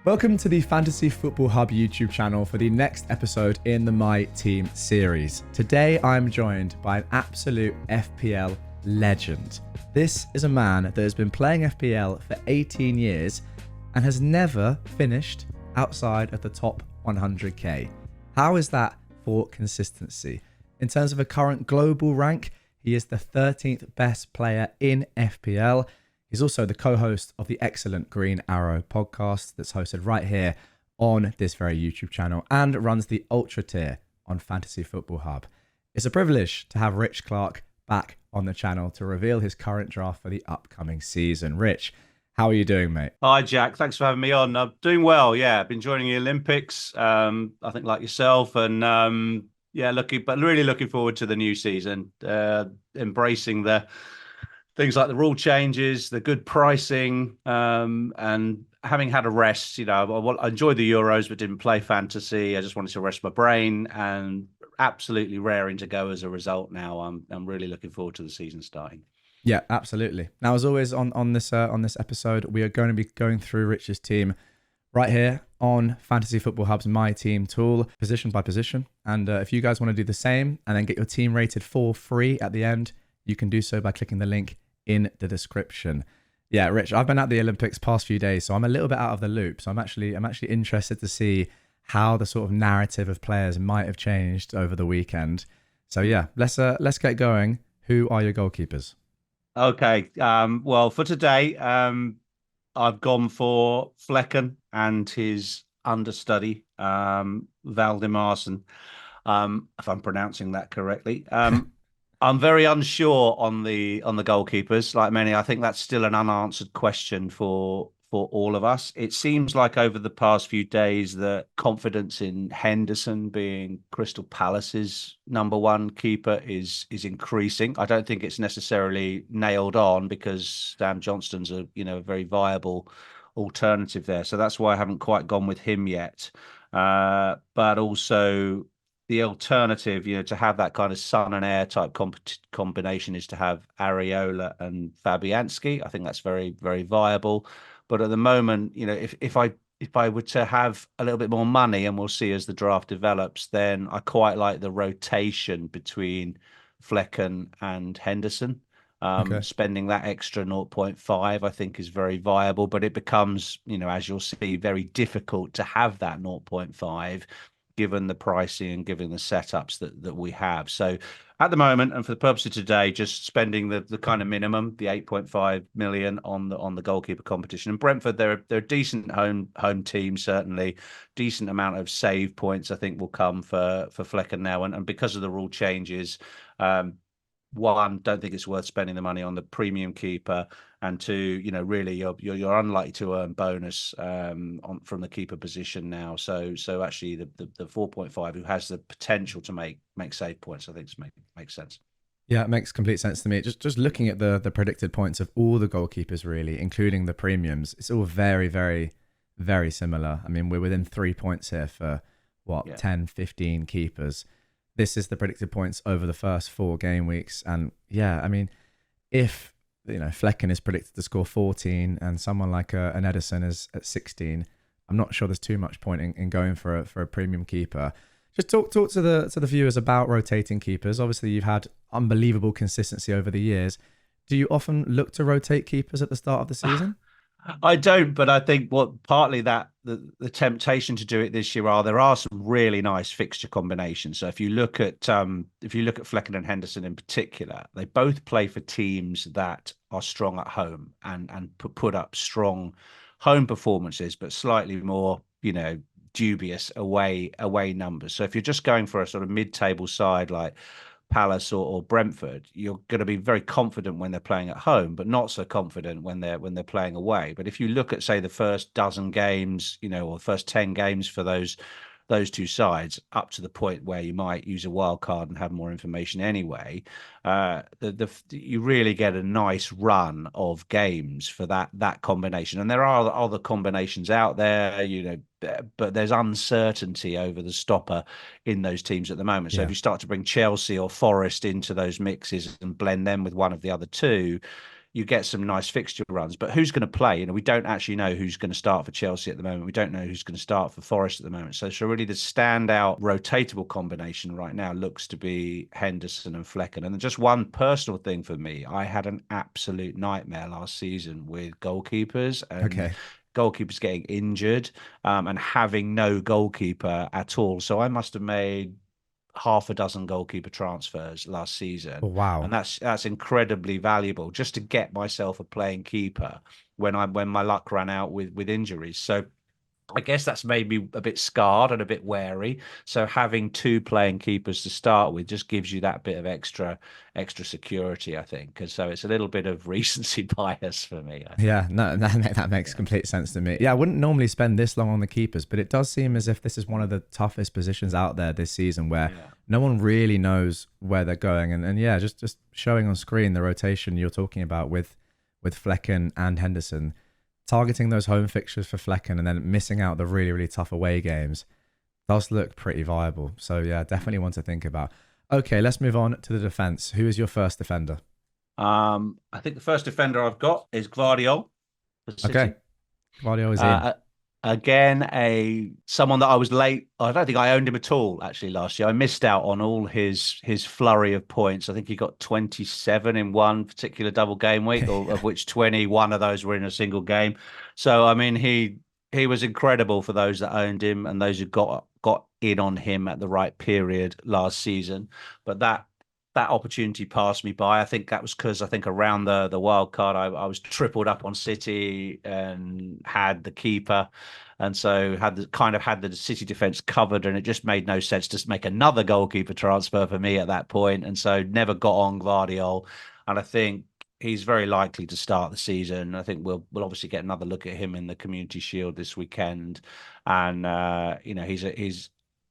Welcome to the Fantasy Football Hub YouTube channel for the next episode in the My Team series. Today I'm joined by an absolute FPL legend. This is a man that has been playing FPL for 18 years and has never finished outside of the top 100k. How is that for consistency? In terms of a current global rank, he is the 13th best player in FPL. He's also the co-host of the excellent Green Arrow podcast that's hosted right here on this very YouTube channel and runs the Ultra tier on Fantasy Football Hub. It's a privilege to have Rich Clarke back on the channel to reveal his current draft for the upcoming season. Rich, how are you doing, mate? Hi, Jack. Thanks for having me on. I'm doing well. Yeah, I've been joining the Olympics. I think like yourself, and really looking forward to the new season. Embracing the things like the rule changes, the good pricing, and having had a rest. I enjoyed the Euros, but didn't play fantasy. I just wanted to rest my brain, and absolutely raring to go as a result. Now I'm really looking forward to the season starting. Yeah, absolutely. Now, as always, on this episode, we are going to be going through Rich's team right here on Fantasy Football Hub's My Team tool, position by position. And if you guys want to do the same and then get your team rated for free at the end, you can do so by clicking the link in the description. Yeah, Rich, I've been at the Olympics past few days, so I'm a little bit out of the loop. So I'm actually interested to see how the sort of narrative of players might have changed over the weekend. So yeah, let's get going. Who are your goalkeepers? Okay. Well, for today, I've gone for Flecken and his understudy, Valdimarsson, if I'm pronouncing that correctly. I'm very unsure on the goalkeepers. Like many, I think that's still an unanswered question for all of us. It seems like over the past few days that confidence in Henderson being Crystal Palace's number one keeper is increasing. I don't think it's necessarily nailed on because Sam Johnston's a very viable alternative there. So that's why I haven't quite gone with him yet. But also the alternative, to have that kind of son and heir type combination is to have Areola and Fabianski. I think that's very, very viable. But at the moment, if I were to have a little bit more money, and we'll see as the draft develops, then I quite like the rotation between Flecken and Henderson. Okay. Spending that extra 0.5, I think, is very viable. But it becomes, as you'll see, very difficult to have that 0.5 given the pricing and given the setups that we have. So at the moment, and for the purpose of today, just spending the kind of minimum, the 8.5 million on the goalkeeper competition. And Brentford, they're a decent home team, certainly. Decent amount of save points, I think, will come for Flecken now. And because of the rule changes, one, don't think it's worth spending the money on the premium keeper, and two, really you're unlikely to earn bonus from the keeper position now. So actually the 4.5, who has the potential to make save points, I think makes sense. Yeah, it makes complete sense to me. Just looking at the predicted points of all the goalkeepers, really, including the premiums, it's all very, very, very similar. I mean, we're within 3 points here for 10, 15 keepers. This is the predicted points over the first 4 game weeks. And yeah, I mean, if Flecken is predicted to score 14 and someone like an Edison is at 16, I'm not sure there's too much point in going for a premium keeper. Just talk to the viewers about rotating keepers. Obviously, you've had unbelievable consistency over the years. Do you often look to rotate keepers at the start of the season? I don't, but I think partly that the temptation to do it this year there are some really nice fixture combinations. So if you look at Flecken and Henderson in particular, they both play for teams that are strong at home and put up strong home performances, but slightly more dubious away numbers. So if you're just going for a sort of mid-table side like Palace or Brentford, you're going to be very confident when they're playing at home, but not so confident when they're playing away. But if you look at, say, the first dozen games, or the first 10 games for those two sides, up to the point where you might use a wild card and have more information anyway, you really get a nice run of games for that combination. And there are other combinations out there, but there's uncertainty over the stopper in those teams at the moment. So if you start to bring Chelsea or Forest into those mixes and blend them with one of the other two, you get some nice fixture runs. But who's going to play? We don't actually know who's going to start for Chelsea at the moment. We don't know who's going to start for Forest at the moment. So really the standout rotatable combination right now looks to be Henderson and Flecken. And just one personal thing for me, I had an absolute nightmare last season with goalkeepers and goalkeepers getting injured and having no goalkeeper at all. So I must have made half a dozen goalkeeper transfers last season. Oh, wow. And that's incredibly valuable just to get myself a playing keeper when my luck ran out with injuries. So I guess that's made me a bit scarred and a bit wary. So having two playing keepers to start with just gives you that bit of extra security, I think. Because so it's a little bit of recency bias for me. Yeah, no, that makes complete sense to me. Yeah, I wouldn't normally spend this long on the keepers, but it does seem as if this is one of the toughest positions out there this season where no one really knows where they're going. And yeah, just showing on screen the rotation you're talking about with Flecken and Henderson, targeting those home fixtures for Flecken and then missing out the really, really tough away games does look pretty viable. So yeah, definitely one to think about. Okay, let's move on to the defense. Who is your first defender? I think the first defender I've got is Gvardiol. Okay, Gvardiol is in. Again, someone that I was late. I don't think I owned him at all actually last year. I missed out on all his flurry of points. I think he got 27 in one particular double game week, of which 21 of those were in a single game. So I mean, he was incredible for those that owned him and those who got in on him at the right period last season. But that opportunity passed me by. I think that was because I think around the wild card, I was tripled up on City and had the keeper, and so had the City defense covered, and it just made no sense to make another goalkeeper transfer for me at that point, and so never got on Gvardiol, and I think he's very likely to start the season. I think we'll obviously get another look at him in the Community Shield this weekend, and he's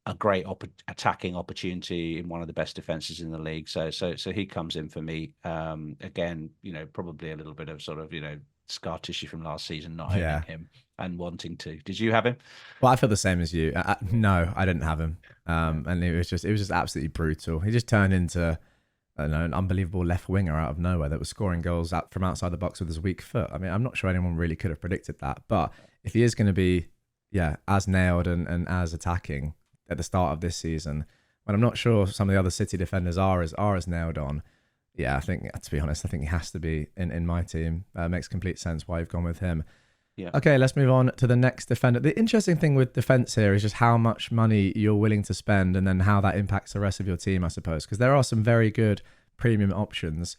a great attacking opportunity in one of the best defenses in the league. So he comes in for me. Again, probably a little bit of sort of, scar tissue from last season, not owning him and wanting to. Did you have him? Well, I feel the same as you. No, I didn't have him. And it was just absolutely brutal. He just turned into, I don't know, an unbelievable left winger out of nowhere that was scoring goals out from outside the box with his weak foot. I mean, I'm not sure anyone really could have predicted that. But if he is going to be, as nailed and as attacking at the start of this season, when I'm not sure some of the other City defenders are as nailed on. Yeah, I think, to be honest, I think he has to be in my team. Makes complete sense why you've gone with him. Yeah. Okay, let's move on to the next defender. The interesting thing with defense here is just how much money you're willing to spend and then how that impacts the rest of your team, I suppose, because there are some very good premium options.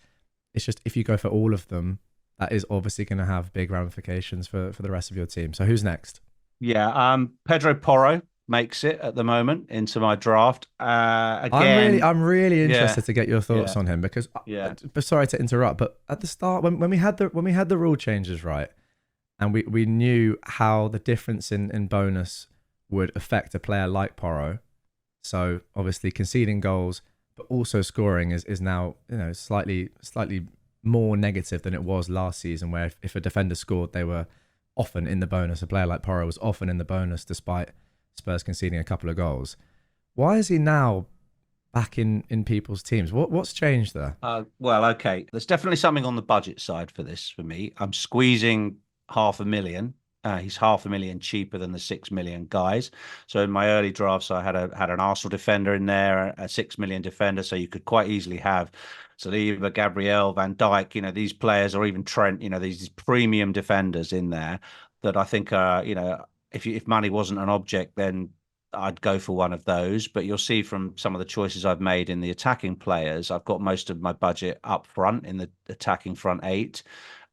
It's just if you go for all of them, that is obviously going to have big ramifications for the rest of your team. So who's next? Yeah, Pedro Porro makes it at the moment into my draft. Again, I'm really interested to get your thoughts on him because sorry to interrupt, but at the start when we had the rule changes, right, and we knew how the difference in bonus would affect a player like Porro. So obviously conceding goals but also scoring is now slightly more negative than it was last season, where if a defender scored, they were often in the bonus. A player like Porro was often in the bonus despite Spurs conceding a couple of goals. Why is he now back in people's teams? What's changed there? Well, okay. There's definitely something on the budget side for this for me. I'm squeezing 500,000. He's 500,000 cheaper than the 6 million guys. So in my early drafts, I had an Arsenal defender in there, a 6 million defender. So you could quite easily have Saliba, Gabriel, Van Dijk, these players, or even Trent, these premium defenders in there that I think are, if money wasn't an object, then I'd go for one of those. But you'll see from some of the choices I've made in the attacking players, I've got most of my budget up front in the attacking front eight.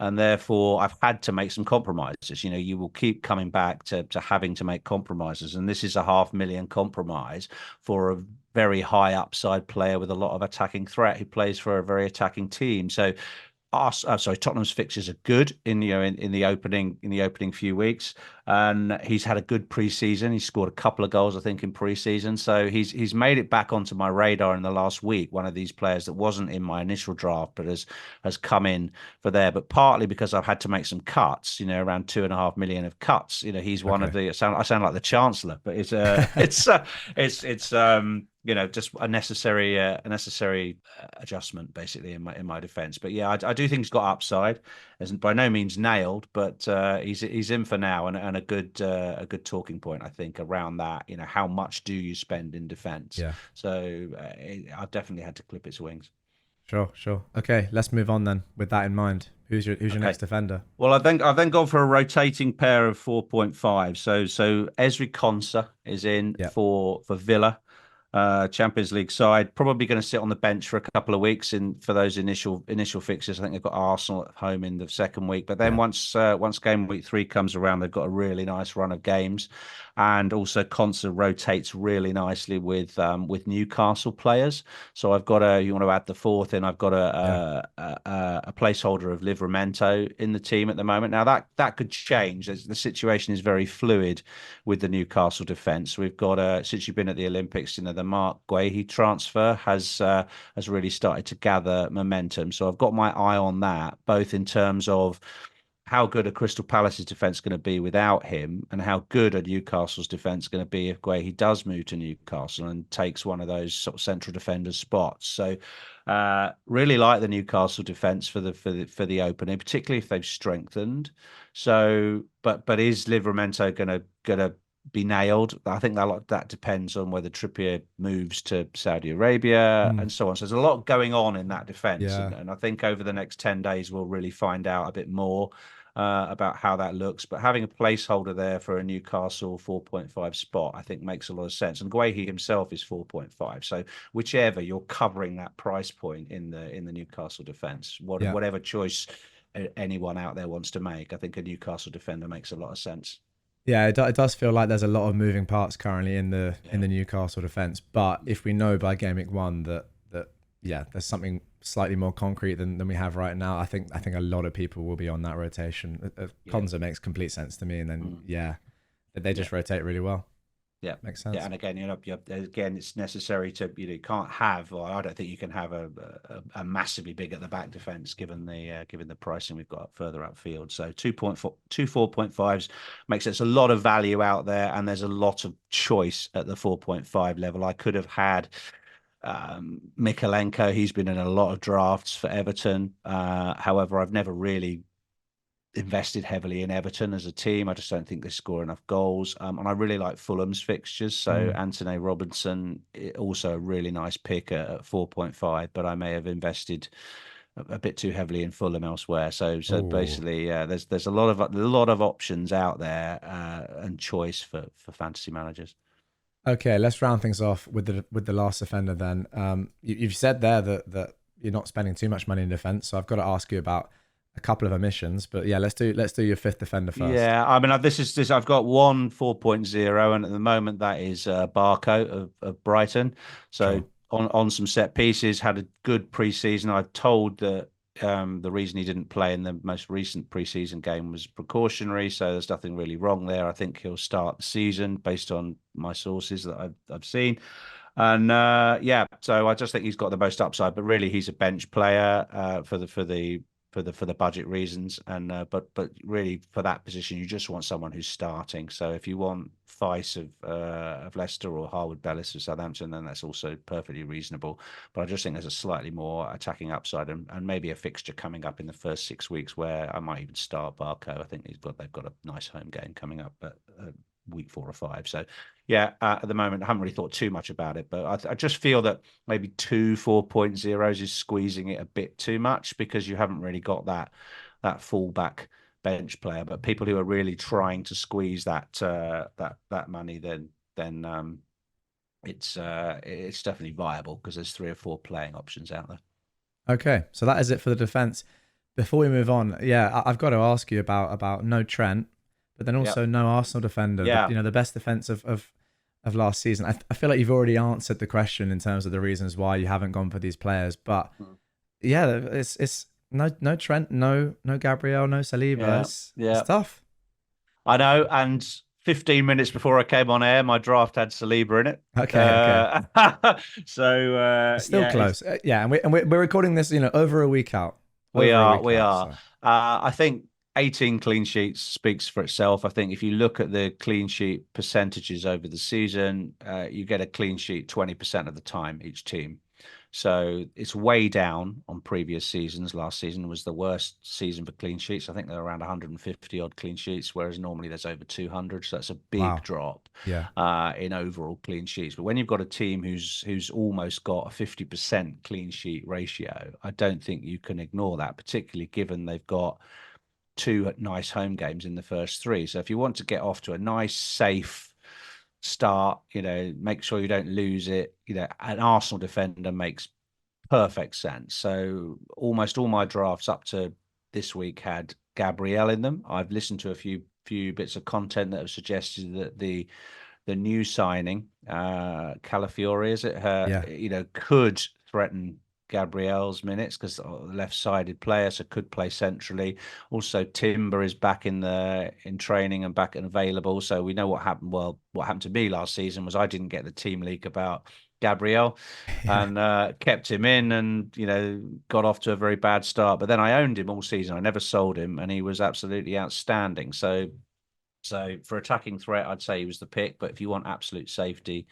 And therefore, I've had to make some compromises. You will keep coming back to having to make compromises. And this is a 500,000 compromise for a very high upside player with a lot of attacking threat who plays for a very attacking team. So Tottenham's fixtures are good in the opening few weeks, and he's had a good preseason. He scored a couple of goals, I think, in preseason. So he's made it back onto my radar in the last week. One of these players that wasn't in my initial draft, but has come in for there. But partly because I've had to make some cuts. Around 2.5 million of cuts. He's one of the. I sound like the Chancellor, but it's just a necessary adjustment basically in my defense. But yeah, I do think he's got upside. Isn't by no means nailed, but he's in for now, and a good talking point I think around that. How much do you spend in defense? Yeah. So I've definitely had to clip its wings. Sure, sure. Okay, let's move on then. With that in mind, who's your Okay. next defender? Well, I've then gone for a rotating pair of 4.5. So Ezri Konsa is in Yeah, for Villa, Champions League side. Probably going to sit on the bench for a couple of weeks in for those initial fixtures. I think they've got Arsenal at home in the second week, but then yeah, once game week 3 comes around, they've got a really nice run of games, and also Konsa rotates really nicely with Newcastle players. So I've got you want to add the fourth in. I've got yeah. a placeholder of Livramento in the team at the moment. Now that could change. The situation is very fluid with the Newcastle defence. We've got since you've been at the Olympics, the Mark Guehi transfer has really started to gather momentum. So I've got my eye on that, both in terms of how good a Crystal Palace's defence going to be without him, and how good a Newcastle's defence going to be if Guehi does move to Newcastle and takes one of those sort of central defenders spots. So, really like the Newcastle defence for the opening, particularly if they've strengthened. So, but is Livramento gonna be nailed? I think that depends on whether Trippier moves to Saudi Arabia Mm, and so on. So there's a lot going on in that defence, yeah, and I think over the next 10 days we'll really find out a bit more about how that looks. But having a placeholder there for a Newcastle 4.5 spot, I think makes a lot of sense. And Guehi himself is 4.5, so whichever, you're covering that price point in the Newcastle defence. yeah. Whatever choice anyone out there wants to make, I think a Newcastle defender makes a lot of sense. Yeah, it does feel like there's a lot of moving parts currently in the Yeah. Newcastle defense. But if we know by game week 1 that yeah, there's something slightly more concrete than we have right now, I think a lot of people will be on that rotation. Yeah. Konza makes complete sense to me, and then yeah, they Yeah. just rotate really well. Yeah, Makes sense. yeah, and again, again, it's necessary to you can't have, or I don't think you can have a massively big at the back defense given the pricing we've got further upfield. So 4.5s makes sense. A lot of value out there, and there's a lot of choice at the 4.5 level. I could have had Mikalenko. He's been in a lot of drafts for Everton. However, I've never really invested heavily in Everton as a team. I just don't think they score enough goals. And I really like Fulham's fixtures. So Mm. Anthony Robinson, also a really nice pick at 4.5, but I may have invested a bit too heavily in Fulham elsewhere. So Oh, basically, there's a lot of options out there and choice for fantasy managers. okay. Let's round things off with the last defender. Then you've said there that you're not spending too much money in defense, so I've got to ask you about a couple of omissions. But yeah, let's do your fifth defender first. Yeah, I mean, this. I've got one 4.0, and at the moment that is Barco of Brighton. So Sure. on some set pieces, had a good preseason. I've told that the reason he didn't play in the most recent preseason game was precautionary. So there's nothing really wrong there. I think he'll start the season based on my sources that I've seen. And yeah, so I just think he's got the most upside, but really he's a bench player for the budget reasons. And but really for that position, you just want someone who's starting. So if you want Feis of Leicester or Harwood Bellis of Southampton, then that's also perfectly reasonable. But I just think there's a slightly more attacking upside, and maybe a fixture coming up in the first 6 weeks where I might even start Barco. I think they've got a nice home game coming up at week 4 or 5. So yeah, at the moment, I haven't really thought too much about it, but I just feel that maybe two 4.0s is squeezing it a bit too much because you haven't really got that fullback bench player. But people who are really trying to squeeze that money, then it's definitely viable because there's 3 or 4 playing options out there. Okay, so that is it for the defense. Before we move on, yeah, I've got to ask you about no Trent, but then Yeah, also no Arsenal defender. yeah. The best defense of last season. I feel like you've already answered the question in terms of the reasons why you haven't gone for these players, but Mm. yeah, it's no Trent, no Gabriel, no Saliba. Yeah, It's yeah. tough. I know. And 15 minutes before I came on air, my draft had Saliba in it. Okay. So It's still yeah, close. Yeah, and we're recording this, over a week out. we Over a are week we out. are. So I think 18 clean sheets speaks for itself. I think if you look at the clean sheet percentages over the season, you get a clean sheet 20% of the time, each team. So it's way down on previous seasons. Last season was the worst season for clean sheets. I think there are around 150 odd clean sheets, whereas normally there's over 200. So that's a big Wow. drop Yeah. in overall clean sheets. But when you've got a team who's almost got a 50% clean sheet ratio, I don't think you can ignore that, particularly given they've got two nice home games in the first three. So if you want to get off to a nice, safe start, make sure you don't lose it. An Arsenal defender makes perfect sense. So almost all my drafts up to this week had Gabriel in them. I've listened to a few bits of content that have suggested that the new signing, Calafiore, is it? Yeah. Could threaten Gabriel's minutes because left-sided player, so could play centrally. Also, Timber is back in training and back and available. So we know what happened. Well, what happened to me last season was I didn't get the team leak about Gabriel Yeah. and kept him in and got off to a very bad start. But then I owned him all season. I never sold him, and he was absolutely outstanding. So for attacking threat, I'd say he was the pick. But if you want absolute safety,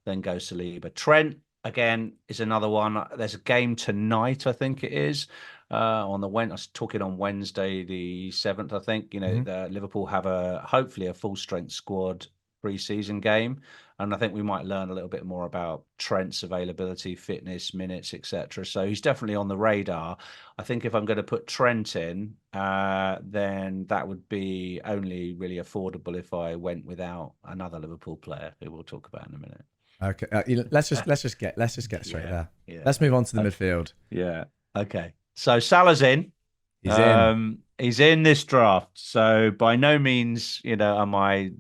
then go Saliba. Trent, again, is another one. There's a game tonight, I think it is. I was talking on Wednesday, the 7th, I think. Liverpool have hopefully a full strength squad pre-season game. And I think we might learn a little bit more about Trent's availability, fitness, minutes, etc. So he's definitely on the radar. I think if I'm going to put Trent in, then that would be only really affordable if I went without another Liverpool player, who we'll talk about in a minute. Okay. Let's just get straight there. Yeah. Let's move on to the midfield. Yeah. Okay. So Salah's in. He's in. He's in this draft. So by no means, am I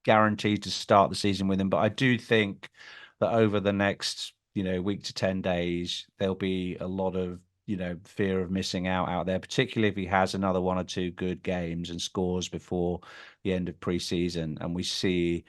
guaranteed to start the season with him, but I do think that over the next, week to 10 days, there'll be a lot of, fear of missing out there, particularly if he has another one or two good games and scores before the end of pre-season, and we see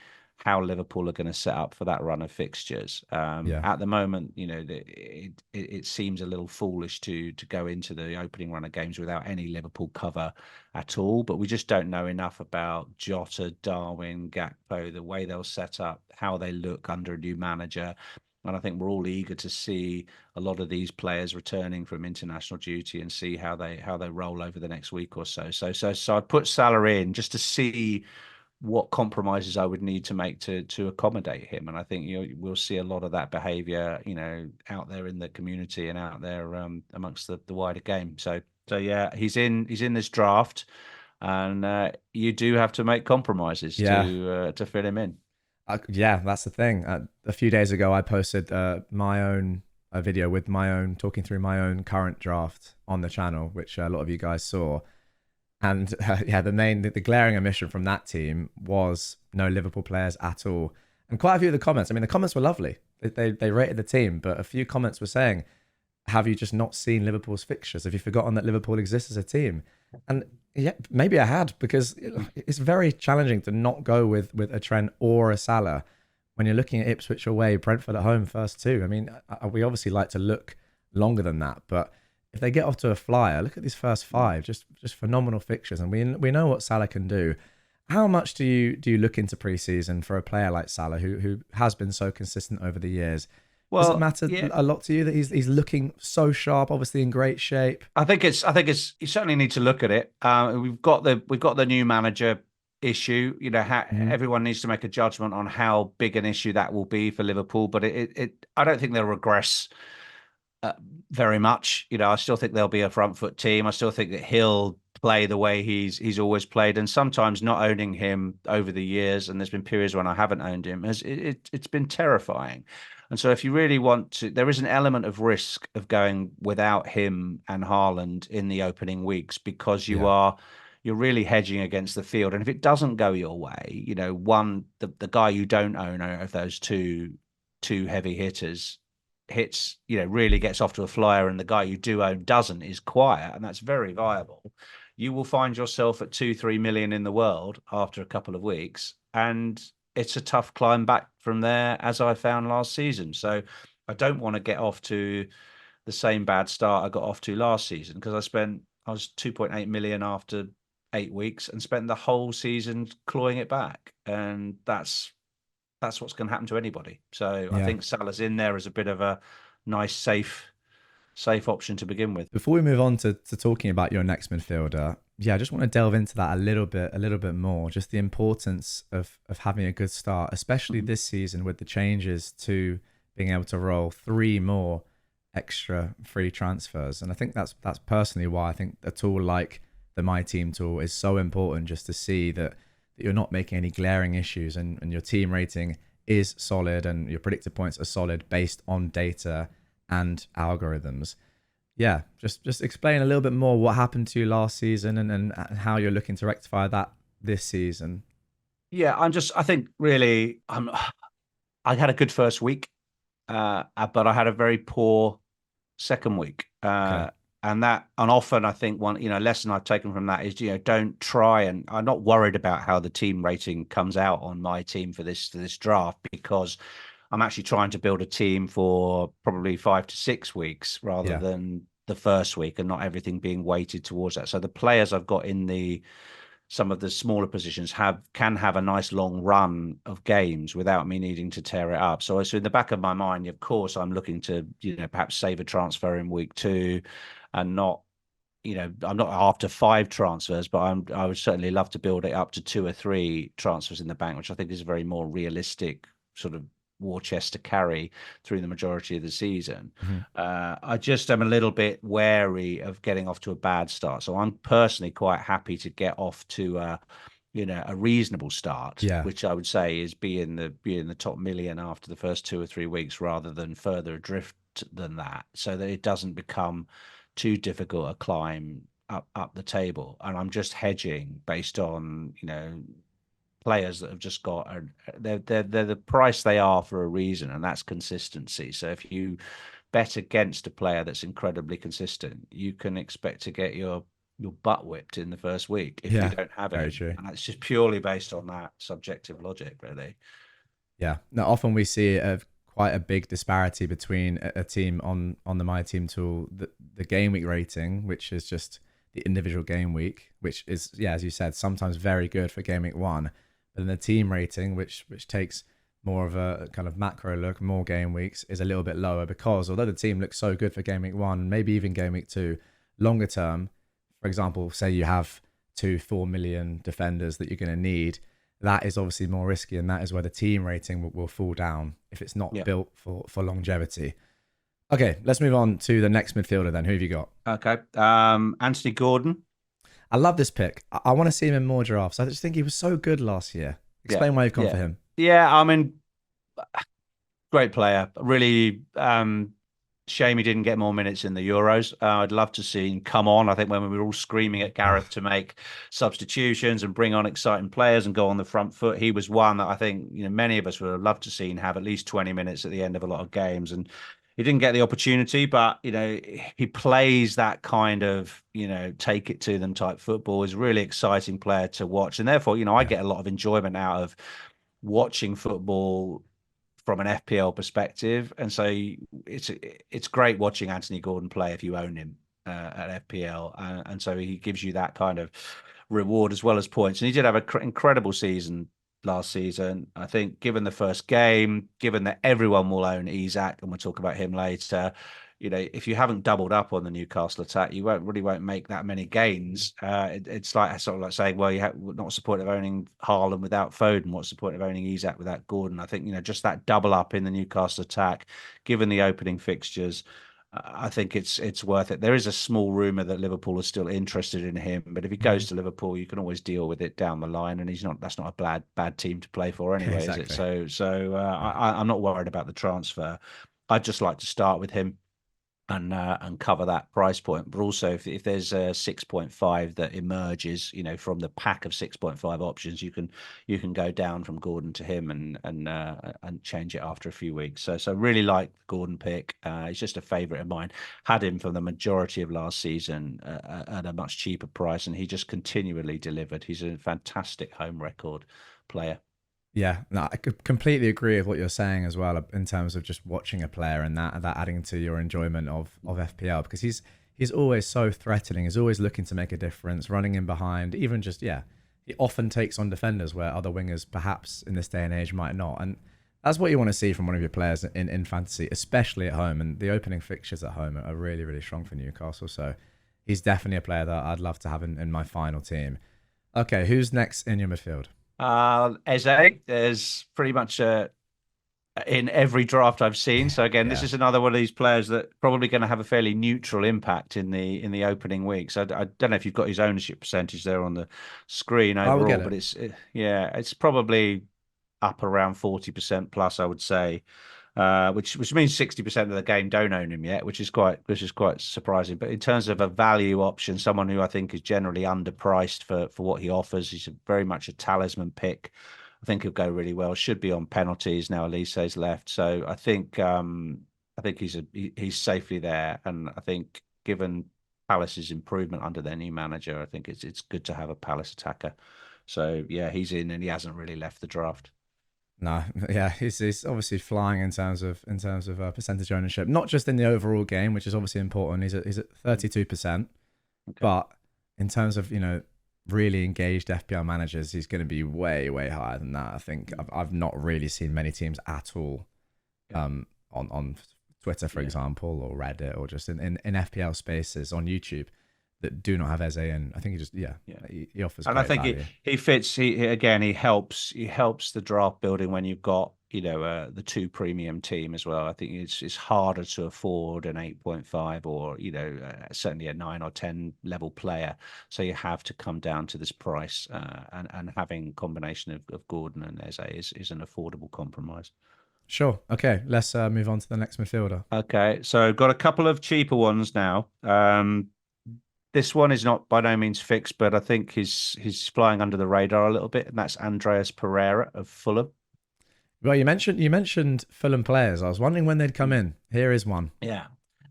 how Liverpool are going to set up for that run of fixtures. Yeah. At the moment, it seems a little foolish to go into the opening run of games without any Liverpool cover at all. But we just don't know enough about Jota, Darwin, Gakpo, the way they'll set up, how they look under a new manager. And I think we're all eager to see a lot of these players returning from international duty and see how they roll over the next week or so. So I put Salah in just to see what compromises I would need to make to accommodate him. And I think we'll see a lot of that behavior, out there in the community and out there amongst the wider game. So yeah, he's in this draft, and you do have to make compromises to fit him in. Yeah, that's the thing. A few days ago, I posted my own video with talking through my own current draft on the channel, which a lot of you guys saw. And the glaring omission from that team was no Liverpool players at all. And quite a few of the comments, I mean, the comments were lovely. They rated the team, but a few comments were saying, have you just not seen Liverpool's fixtures? Have you forgotten that Liverpool exists as a team? And yeah, maybe I had, because it's very challenging to not go with a Trent or a Salah when you're looking at Ipswich away, Brentford at home, first two. I mean, we obviously like to look longer than that, but if they get off to a flyer, look at these first five, just phenomenal fixtures, and we know what Salah can do. How much do you look into pre-season for a player like Salah, who has been so consistent over the years? Well, does it matter a lot to you that he's looking so sharp, obviously in great shape? I think it's you certainly need to look at it. We've got the new manager issue. Everyone needs to make a judgment on how big an issue that will be for Liverpool, but I don't think they'll regress very much. I still think there'll be a front foot team. I still think that he'll play the way he's always played, and sometimes not owning him over the years, and there's been periods when I haven't owned him, it's been terrifying. And so if you really want to, there is an element of risk of going without him and Haaland in the opening weeks, because you're really hedging against the field. And if it doesn't go your way, the guy you don't own out of those two heavy hitters really gets off to a flyer, and the guy you do own doesn't, is quiet, and that's very viable. You will find yourself at 2-3 million in the world after a couple of weeks, and it's a tough climb back from there, as I found last season. So I don't want to get off to the same bad start I got off to last season, because I was 2.8 million after 8 weeks and spent the whole season clawing it back, and that's what's going to happen to anybody. So I Yeah. think Salah's in there as a bit of a nice, safe option to begin with. Before we move on to talking about your next midfielder, yeah, I just want to delve into that a little bit more. Just the importance of having a good start, especially this season with the changes to being able to roll 3 more extra free transfers. And I think that's personally why I think a tool like the My Team tool is so important, just to see that you're not making any glaring issues, and your team rating is solid and your predicted points are solid based on data and algorithms. Yeah, just explain a little bit more what happened to you last season, and how you're looking to rectify that this season. Yeah, I think really, I had a good first week, but I had a very poor second week. Okay. And often I think one, lesson I've taken from that is, don't try, and I'm not worried about how the team rating comes out on my team for this draft, because I'm actually trying to build a team for probably 5 to 6 weeks rather Yeah. than the first week, and not everything being weighted towards that. So the players I've got in some of the smaller positions can have a nice long run of games without me needing to tear it up. So in the back of my mind, of course, I'm looking to, perhaps save a transfer in week 2, and not, I'm not after 5 transfers, but I would certainly love to build it up to 2 or 3 transfers in the bank, which I think is a very more realistic sort of war chest to carry through the majority of the season. Hmm. I just am a little bit wary of getting off to a bad start. So I'm personally quite happy to get off to a reasonable start, Yeah. which I would say is be in the top million after the first 2 or 3 weeks, rather than further adrift than that, so that it doesn't become too difficult a climb up the table. And I'm just hedging based on players that have just got they're the price they are for a reason, and that's consistency. So if you bet against a player that's incredibly consistent, you can expect to get your butt whipped in the first week if you Yeah. don't have Very him. true. And that's just purely based on that subjective logic, really. Yeah. Now, often we see quite a big disparity between a team on the My Team tool, the game week rating, which is just the individual game week, which is, yeah, as you said, sometimes very good for game week 1, but then the team rating, which takes more of a kind of macro look, more game weeks, is a little bit lower, because although the team looks so good for game week 1, maybe even game week 2, longer term, for example, say you have 4 million defenders that you're going to need, that is obviously more risky, and that is where the team rating will fall down if it's not Yeah. built for longevity. Okay, let's move on to the next midfielder then. Who have you got? Okay. Anthony Gordon. I love this pick. I want to see him in more drafts. I just think he was so good last year. Yeah. Explain why you've gone Yeah. for him. Yeah. I mean, great player. Really, shame he didn't get more minutes in the Euros. I'd love to see him come on. I think when we were all screaming at Gareth to make substitutions and bring on exciting players and go on the front foot, he was one that I think many of us would have loved to see him have at least 20 minutes at the end of a lot of games. And he didn't get the opportunity, but he plays that kind of take it to them type football. Is a really exciting player to watch, and therefore I Yeah. get a lot of enjoyment out of watching football from an FPL perspective. And so it's great watching Anthony Gordon play if you own him at FPL, and so he gives you that kind of reward as well as points. And he did have an incredible season last season. I think, given the first game, given that everyone will own Isak, and we'll talk about him later, if you haven't doubled up on the Newcastle attack, you won't make that many gains. It's like sort of like saying, well, what's the point of owning Haaland without Foden? What's the point of owning Isak without Gordon? I think just that double up in the Newcastle attack, given the opening fixtures, I think it's worth it. There is a small rumor that Liverpool is still interested in him, but if he Mhm. goes to Liverpool, you can always deal with it down the line, and that's not a bad team to play for anyway, is it? Exactly. I'm not worried about the transfer. I'd just like to start with him and cover that price point. But also, if there's a 6.5 that emerges, from the pack of 6.5 options, you can go down from Gordon to him and change it after a few weeks. So really like the Gordon pick. He's just a favourite of mine. Had him for the majority of last season at a much cheaper price, and he just continually delivered. He's a fantastic home record player. Yeah, no, I could completely agree with what you're saying as well, in terms of just watching a player and that adding to your enjoyment of FPL, because he's he's always so threatening. He's always looking to make a difference, running in behind, even just, yeah. He often takes on defenders where other wingers perhaps in this day and age might not. And that's what you want to see from one of your players in fantasy, especially at home. And the opening fixtures at home are really, really strong for Newcastle. So he's definitely a player that I'd love to have in my final team. Okay, who's next in your midfield? Eze is pretty much in every draft I've seen. So again, this Yeah. is another one of these players that probably going to have a fairly neutral impact in the opening week. So I don't know if you've got his ownership percentage there on the screen I will overall, get but it. it's probably up around 40% plus, I would say. Which means 60% of the game don't own him yet, which is quite surprising. But in terms of a value option, someone who I think is generally underpriced for what he offers, he's very much a talisman pick. I think he'll go really well. Should be on penalties now. Elise's left, so I think he's safely there, and I think given Palace's improvement under their new manager, I think it's good to have a Palace attacker. So yeah, he's in, and he hasn't really left the draft. No, yeah, he's obviously flying in terms of percentage ownership, not just in the overall game, which is obviously important. He's at 32%, Okay. but in terms of really engaged FPL managers, he's going to be way higher than that. I think I've not really seen many teams at all, Yeah. on Twitter, for Yeah. example, or Reddit, or just in FPL spaces on YouTube that do not have Eze in. I think Yeah. he offers And I great think value. he fits. He helps the draft building when you've got the two premium team as well. I think it's harder to afford an 8.5 or certainly a 9 or 10 level player. So you have to come down to this price, and having a combination of Gordon and Eze is an affordable compromise. Sure. Okay, let's move on to the next midfielder. Okay, so got a couple of cheaper ones now. This one is not by no means fixed, but I think he's flying under the radar a little bit, and that's Andreas Pereira of Fulham. Well, you mentioned Fulham players. I was wondering when they'd come in. Here is one. Yeah.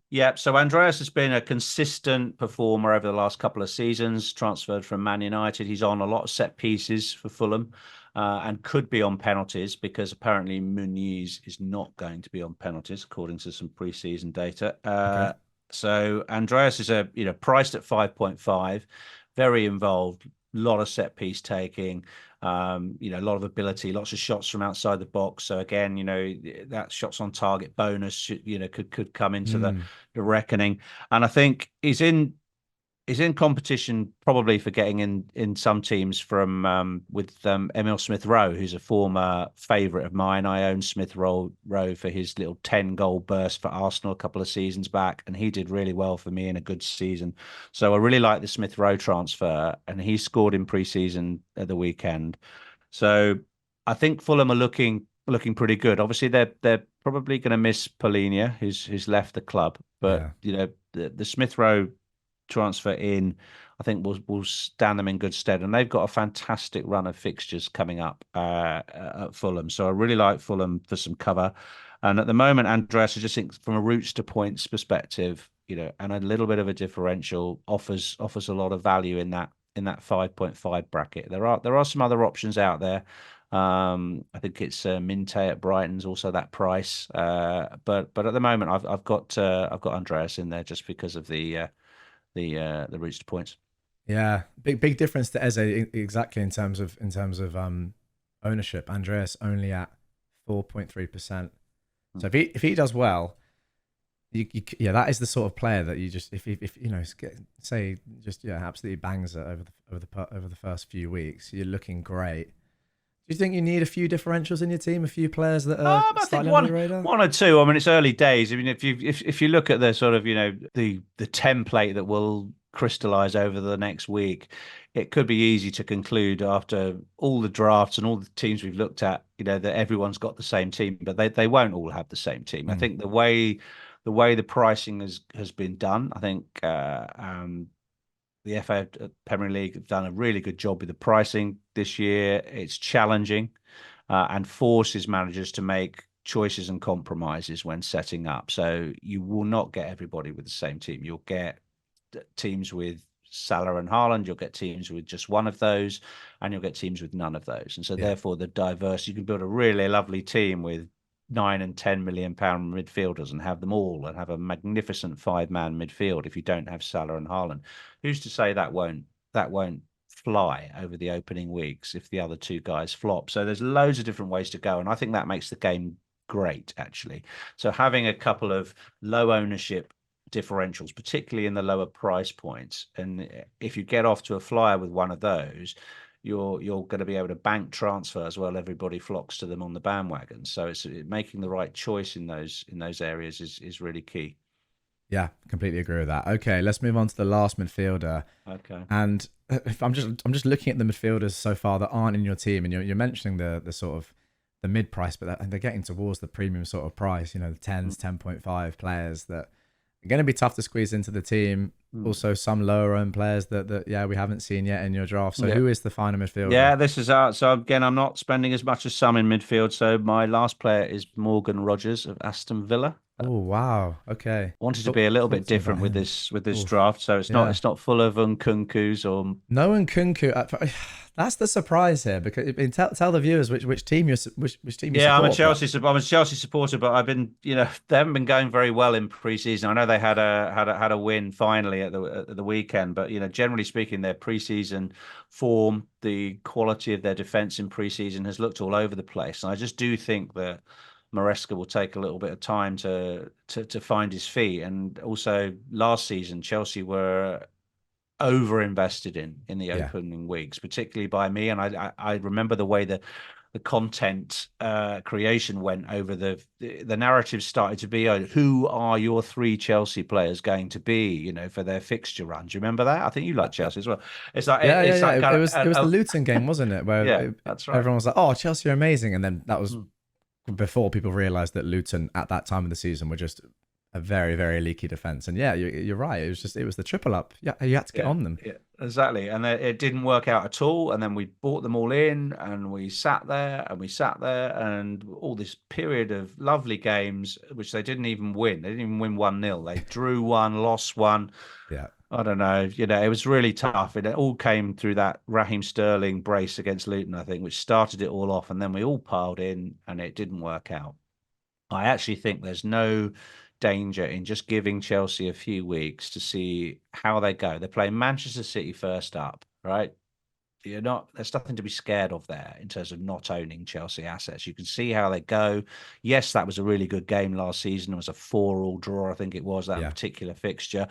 Yeah. So Andreas has been a consistent performer over the last couple of seasons, transferred from Man United. He's on a lot of set pieces for Fulham, and could be on penalties because apparently Muniz is not going to be on penalties, according to some preseason data. Okay. So Andreas is priced at 5.5, very involved, lot of set piece taking. A lot of ability, lots of shots from outside the box. So again, that shots on target bonus could come into the Mm, reckoning. And I think he's in competition probably for getting in some teams from with Emil Smith Rowe, who's a former favourite of mine. I own Smith Rowe for his little 10-goal burst for Arsenal a couple of seasons back, and he did really well for me in a good season. So I really like the Smith Rowe transfer, and he scored in pre-season at the weekend. So I think Fulham are looking pretty good. Obviously, they're probably going to miss Polinia, who's left the club, but yeah. the Smith Rowe transfer in, I think will stand them in good stead. And they've got a fantastic run of fixtures coming up at Fulham. So I really like Fulham for some cover. And at the moment, Andreas, I just think from a roots to points perspective, and a little bit of a differential offers a lot of value in that 5.5 bracket. There are some other options out there. I think it's Minte at Brighton's also that price. But at the moment, I've got Andreas in there just because of the reach to points. Yeah, big difference to Eze exactly in terms of ownership. Andreas only at 4.3%. So if he does well, yeah, that is the sort of player that you just if say just absolutely bangs it over the first few weeks, you're looking great. Do you think you need a few differentials in your team, a few players that are I think slightly under the radar? one or two. I mean, it's early days. I mean, if you look at the sort of the template that will crystallize over the next week, it could be easy to conclude after all the drafts and all the teams we've looked at, that everyone's got the same team, but they won't all have the same team. I Mm, think the way the pricing has been done, I think the FA Premier League have done a really good job with the pricing this year. It's challenging, and forces managers to make choices and compromises when setting up. So you will not get everybody with the same team. You'll get teams with Salah and Haaland. You'll get teams with just one of those, and you'll get teams with none of those. And so yeah. therefore, the diverse, you can build a really lovely team with £9 and £10 million midfielders and have them all and have a magnificent 5-man midfield if you don't have Salah and Haaland. Who's to say that won't fly over the opening weeks if the other two guys flop? So there's loads of different ways to go, and I think that makes the game great, actually. So having a couple of low ownership differentials, particularly in the lower price points, and if you get off to a flyer with one of those, you're going to be able to bank transfers while everybody flocks to them on the bandwagon. So it's making the right choice in those areas is really key. Yeah, completely agree with that. Okay, let's move on to the last midfielder. Okay. And if I'm just looking at the midfielders so far that aren't in your team, and you're mentioning the sort of the mid price, but they're getting towards the premium sort of price. You know, the 10s, 10.5 players that are going to be tough to squeeze into the team. Also, some lower owned players that we haven't seen yet in your draft. So, who is the final midfielder? Yeah, this is out. So again, I'm not spending as much as some in midfield. So my last player is Morgan Rogers of Aston Villa. Oh wow! Okay, Wanted to be a little bit different with this draft, so it's not full of Nkunkus or no Nkunku. That's the surprise here, because tell the viewers which team you which team you support. I'm a Chelsea supporter, but I've been they haven't been going very well in pre-season. I know they had a win finally at the weekend, but generally speaking, their pre-season form, the quality of their defense in pre-season has looked all over the place, and I just do think that Maresca will take a little bit of time to find his feet. And also last season, Chelsea were over-invested in the opening weeks, particularly by me. And I remember the way the content creation went over the narrative started to be, who are your 3 Chelsea players going to be, for their fixture run? Do you remember that? I think you like Chelsea as well. It's like it was the Luton game, wasn't it? Where that's right. Everyone was like, "Oh, Chelsea are amazing," and then that was before people realized that Luton at that time of the season were just a very, very leaky defense. And you're right. It was the triple up. Yeah, you had to get on them. Yeah, exactly. And it didn't work out at all. And then we bought them all in, and we sat there and all this period of lovely games, which they didn't even win. They didn't even win 1-0. They drew one, lost one. Yeah. I don't know. It was really tough. It all came through that Raheem Sterling brace against Luton, I think, which started it all off. And then we all piled in, and it didn't work out. I actually think there's no danger in just giving Chelsea a few weeks to see how they go. They're playing Manchester City first up, right? There's nothing to be scared of there in terms of not owning Chelsea assets. You can see how they go. Yes, that was a really good game last season. It was a 4-4 draw, I think it was, that particular fixture.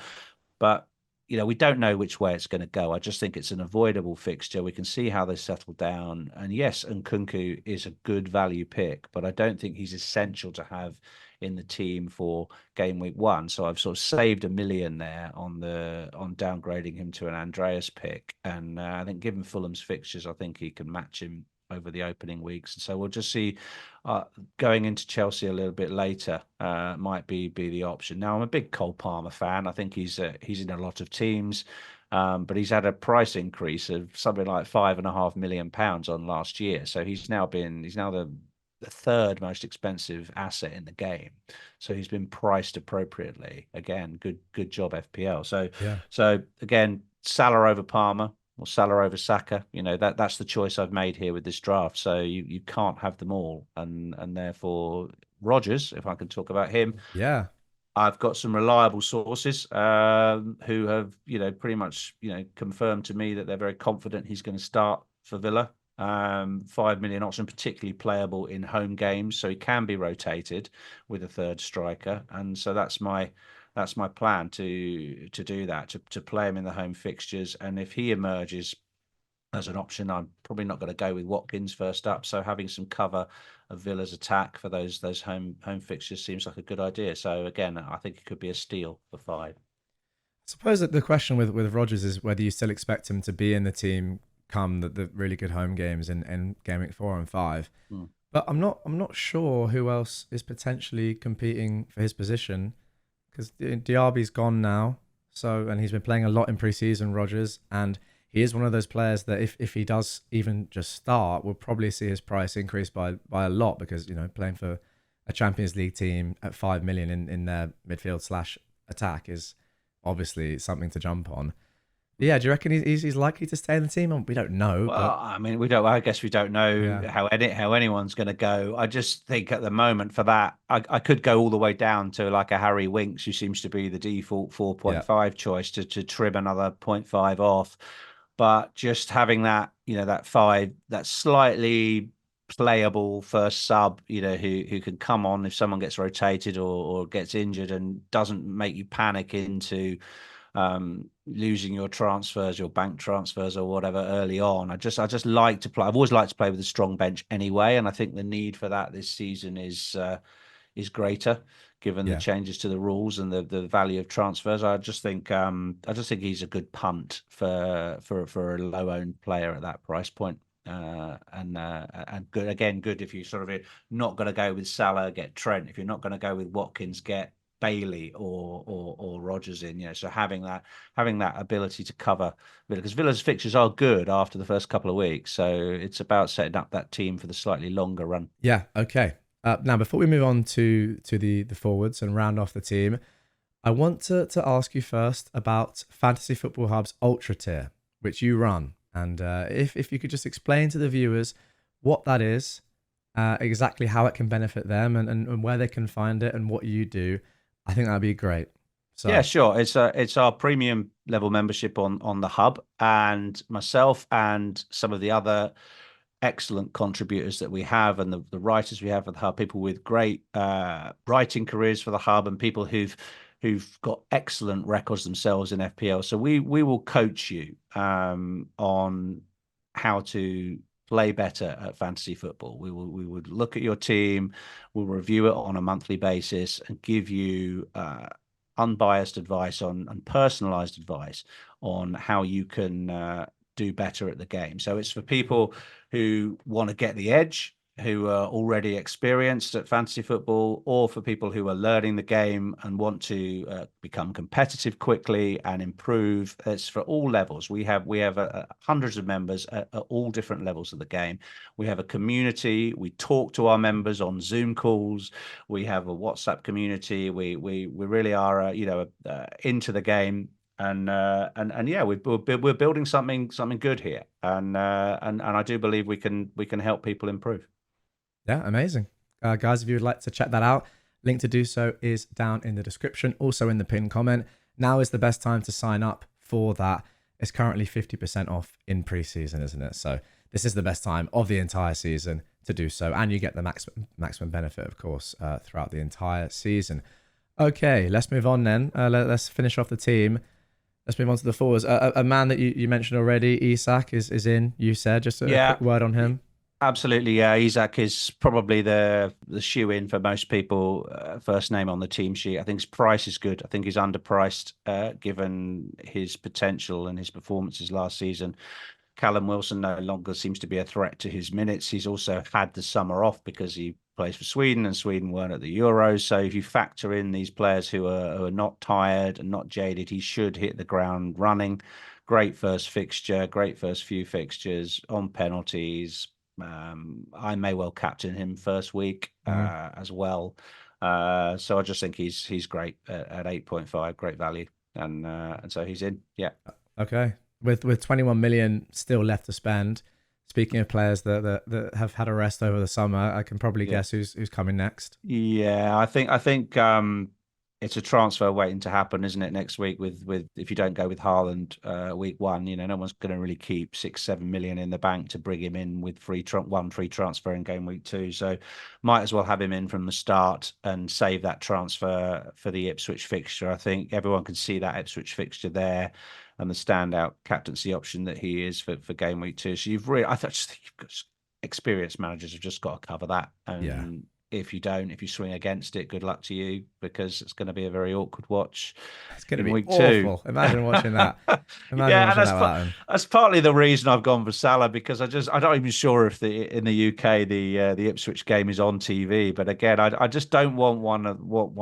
But we don't know which way it's going to go. I just think it's an avoidable fixture. We can see how they settle down. And yes, Nkunku is a good value pick, but I don't think he's essential to have in the team for game week 1. So I've sort of saved $1 million there on downgrading him to an Andreas pick. And I think given Fulham's fixtures, I think he can match him over the opening weeks. And so we'll just see going into Chelsea a little bit later might be the option. Now, I'm a big Cole Palmer fan. I think he's in a lot of teams, but he's had a price increase of something like £5.5 million on last year. So he's now the third most expensive asset in the game. So he's been priced appropriately. Again, good job FPL. So again, Salah over Palmer or Salah over Saka. That's the choice I've made here with this draft. So you can't have them all, and therefore Rodgers, if I can talk about him. Yeah. I've got some reliable sources who have, pretty much, confirmed to me that they're very confident he's going to start for Villa. 5 million option, particularly playable in home games, so he can be rotated with a third striker. And so that's my plan to do that, to play him in the home fixtures. And if he emerges as an option, I'm probably not going to go with Watkins first up. So having some cover of Villa's attack for those home fixtures seems like a good idea. So again, I think it could be a steal for 5. I suppose that the question with Rodgers is whether you still expect him to be in the team come the really good home games in game week 4 and 5. But I'm not sure who else is potentially competing for his position, because Diaby's gone now, and he's been playing a lot in pre-season, Rodgers, and he is one of those players that if he does even just start, we'll probably see his price increase by a lot, because playing for a Champions League team at 5 million in their midfield / attack is obviously something to jump on. Yeah, do you reckon he's likely to stay in the team? We don't know, Well, but I mean, we don't. I guess we don't know yeah, how anyone's going to go. I just think at the moment for that, I could go all the way down to like a Harry Winks, who seems to be the default yeah, 4.5 choice to trim another zero point 0.5 off. But just having that, that five, that slightly playable first sub, who can come on if someone gets rotated or gets injured and doesn't make you panic into losing your transfers, your bank transfers or whatever early on. I just like to play. I've always liked to play with a strong bench anyway, and I think the need for that this season is greater given the yeah, changes to the rules and the value of transfers. I just think he's a good punt for a low owned player at that price point. And good again, good if you sort of not going to go with Salah, get Trent. If you're not going to go with Watkins, get Bailey or Rogers in. So having that ability to cover Villa, because Villa's fixtures are good after the first couple of weeks. So it's about setting up that team for the slightly longer run. yeah. Okay. Now, before we move on to the forwards and round off the team, I want to ask you first about Fantasy Football Hub's Ultra Tier, which you run, and if you could just explain to the viewers what that is, exactly how it can benefit them, and where they can find it, and what you do, I think that'd be great. Yeah, So, sure. It's our premium level membership on the hub, and myself and some of the other excellent contributors that we have, and the writers we have for the hub, people with great writing careers for the hub, and people who've got excellent records themselves in FPL. So we will coach you on how to play better at fantasy football. We would look at your team, we'll review it on a monthly basis, and give you unbiased advice and personalized advice on how you can do better at the game. So it's for people who want to get the edge, who are already experienced at fantasy football, or for people who are learning the game and want to become competitive quickly and improve. It's for all levels. We have hundreds of members at all different levels of the game. We have a community. We talk to our members on Zoom calls. We have a WhatsApp community. We really are into the game, and yeah, we're building something good here, and I do believe we can help people improve. yeah, amazing. Guys, if you would like to check that out, link to do so is down in the description, also in the pinned comment. Now is the best time to sign up for that. It's currently 50% off in preseason, isn't it? So this is the best time of the entire season to do so, and you get the maximum benefit, of course, throughout the entire season. Okay, let's move on then. Let's finish off the team. Let's move on to the forwards. A man that you mentioned already, Isak, is in. You said just a Yeah, quick word on him. absolutely. Yeah, Isak is probably the shoe in for most people. First name on the team sheet. I think his price is good. I think he's underpriced given his potential and his performances last season. Callum Wilson no longer seems to be a threat to his minutes. He's also had the summer off because he plays for Sweden, and Sweden weren't at the Euros. So if you factor in these players who are not tired and not jaded, he should hit the ground running. Great first fixture, great first few fixtures on penalties. I may well captain him first week Mhm. as well. So I just think he's great at 8.5, great value, and so he's in. Yeah. Okay. With 21 million still left to spend. Speaking of players that have had a rest over the summer, I can probably Yeah. guess who's coming next. Yeah, I think it's a transfer waiting to happen, isn't it? Next week with if you don't go with Haaland week one, no one's going to really keep 6-7 million in the bank to bring him in with one free transfer in game week two. So might as well have him in from the start and save that transfer for the Ipswich fixture. I think everyone can see that Ipswich fixture there and the standout captaincy option that he is for game week two. So just think you've got experienced managers have just got to cover that. Yeah. And if you don't, if you swing against it, good luck to you, because it's going to be a very awkward watch It's going to in be week two. awful. Imagine watching that. Imagine Yeah, and watching that's that without him. that's partly the reason I've gone for Salah, because I'm not even sure if in the UK the Ipswich game is on TV. But again, I just don't want one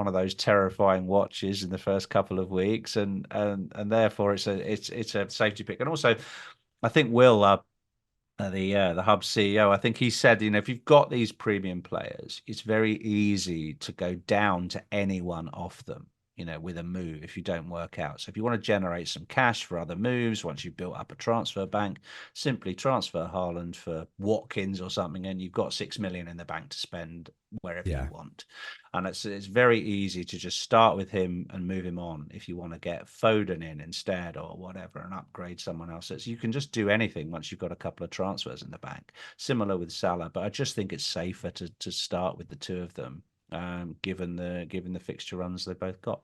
of those terrifying watches in the first couple of weeks, and therefore it's a safety pick. And also, I think Will the Hub CEO, I think he said, if you've got these premium players, it's very easy to go down to anyone off them. with a move if you don't work out. So if you want to generate some cash for other moves, once you've built up a transfer bank, simply transfer Haaland for Watkins or something, and you've got 6 million in the bank to spend wherever you want. And it's very easy to just start with him and move him on if you want to get Foden in instead or whatever and upgrade someone else. So you can just do anything once you've got a couple of transfers in the bank. Similar with Salah, but I just think it's safer to start with the two of them, given the fixture runs they both got.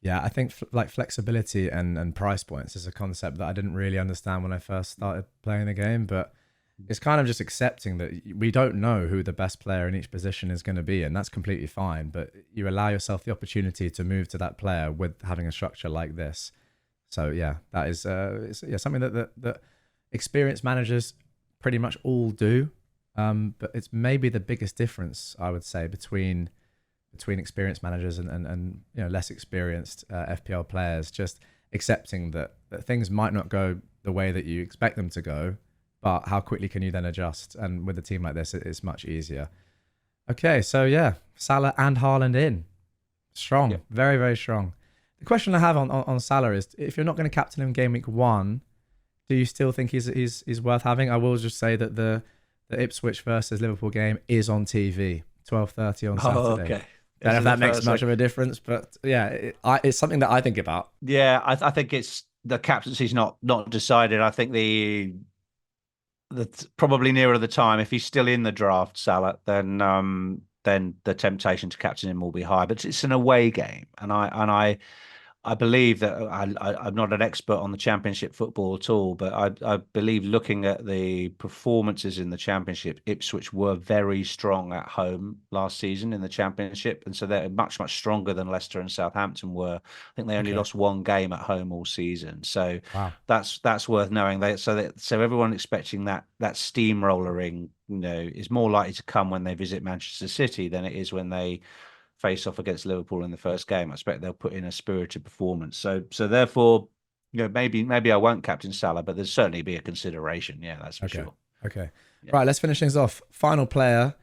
Yeah, I think like flexibility and price points is a concept that I didn't really understand when I first started playing the game, but it's kind of just accepting that we don't know who the best player in each position is going to be, and that's completely fine. But you allow yourself the opportunity to move to that player with having a structure like this. So yeah, that is something that experienced managers pretty much all do. But it's maybe the biggest difference, I would say, between experienced managers and less experienced FPL players. Just accepting that things might not go the way that you expect them to go, but how quickly can you then adjust? And with a team like this, it's much easier. Okay, so yeah, Salah and Haaland in. Strong, very, very strong. The question I have on Salah is, if you're not going to captain him game week 1, do you still think he's worth having? I will just say that the Ipswich versus Liverpool game is on TV, 12:30 on Saturday. Oh, okay. I don't know if that makes much of a difference, but yeah, it's something that I think about. Yeah, I think it's the captaincy's not decided. I think that's probably nearer the time. If he's still in the draft, Salah, then the temptation to captain him will be high. But it's an away game, and I believe that I'm not an expert on the Championship football at all, but I believe looking at the performances in the Championship, Ipswich were very strong at home last season in the Championship, and so they're much much stronger than Leicester and Southampton were. I think they only lost one game at home all season, so that's worth knowing. So everyone expecting that steamrollering, is more likely to come when they visit Manchester City than it is when they face off against Liverpool in the first game. I expect they'll put in a spirited performance. So therefore, maybe I won't captain Salah, but there'll certainly be a consideration. Yeah, that's for sure. Okay. Yeah. Right, let's finish things off. Final player.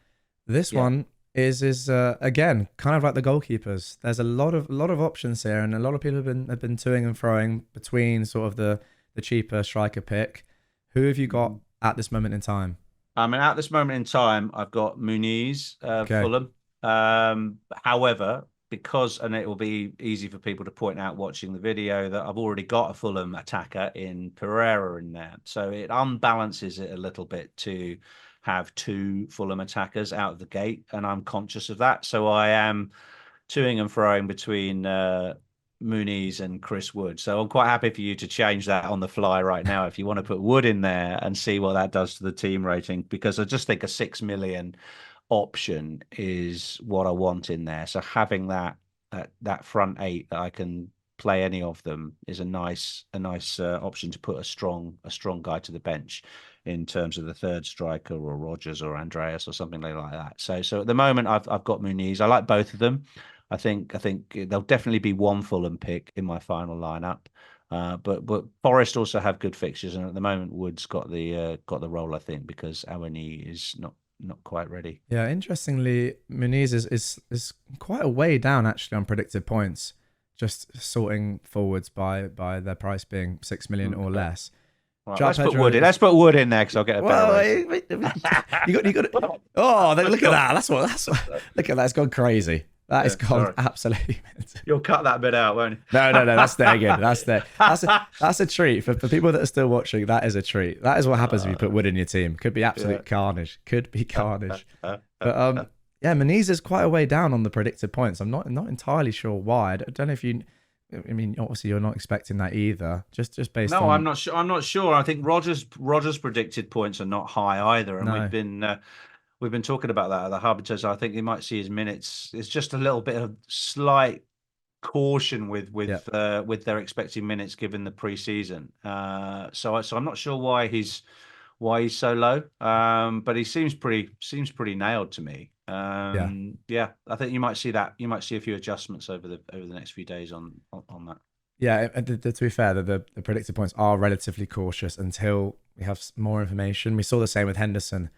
This one is again kind of like the goalkeepers. There's a lot of options here, and a lot of people have been toing and froing between sort of the cheaper striker pick. Who have you got at this moment in time? At this moment in time, I've got Muniz, Fulham. However, and it will be easy for people to point out watching the video, that I've already got a Fulham attacker in Pereira in there, so it unbalances it a little bit to have 2 Fulham attackers out of the gate, and I'm conscious of that. So I am toing and froing between Muniz and Chris Wood. So I'm quite happy for you to change that on the fly right now if you want to put Wood in there and see what that does to the team rating, because I just think a 6 million option is what I want in there. So having that front 8 that I can play any of them is a nice option to put a strong guy to the bench in terms of the third striker, or Rodgers or Andreas or something like that. So at the moment I've got Muniz. I like both of them. I think there'll definitely be one Fulham pick in my final lineup. But Forest also have good fixtures, and at the moment Wood's got the role, I think, because Awani is not quite ready. Yeah, interestingly, Muniz is quite a way down actually on predicted points, just sorting forwards by their price being 6 million or less. Right, let's put Wood in there because I'll get a better. You got. Oh, look at that! That's what. Look at that! It's gone crazy. That has gone absolutely. You'll cut that bit out, won't you? No. That's there again. That's a treat for people that are still watching. That is a treat. That is what happens if you put Wood in your team. Could be absolute carnage. Could be carnage. But Muniz is quite a way down on the predicted points. I'm not entirely sure why. I don't know if you. I mean, obviously you're not expecting that either. Just based on. No, I'm not sure. I'm not sure. I think Rodgers' predicted points are not high either, and we've been talking about that at the hub. So I think you might see his minutes. It's just a little bit of slight caution with their expected minutes given the preseason. So I'm not sure why he's so low. But he seems pretty nailed to me. I think you might see that. You might see a few adjustments over the next few days on that. Yeah, to be fair, the predicted points are relatively cautious until we have more information. We saw the same with Henderson.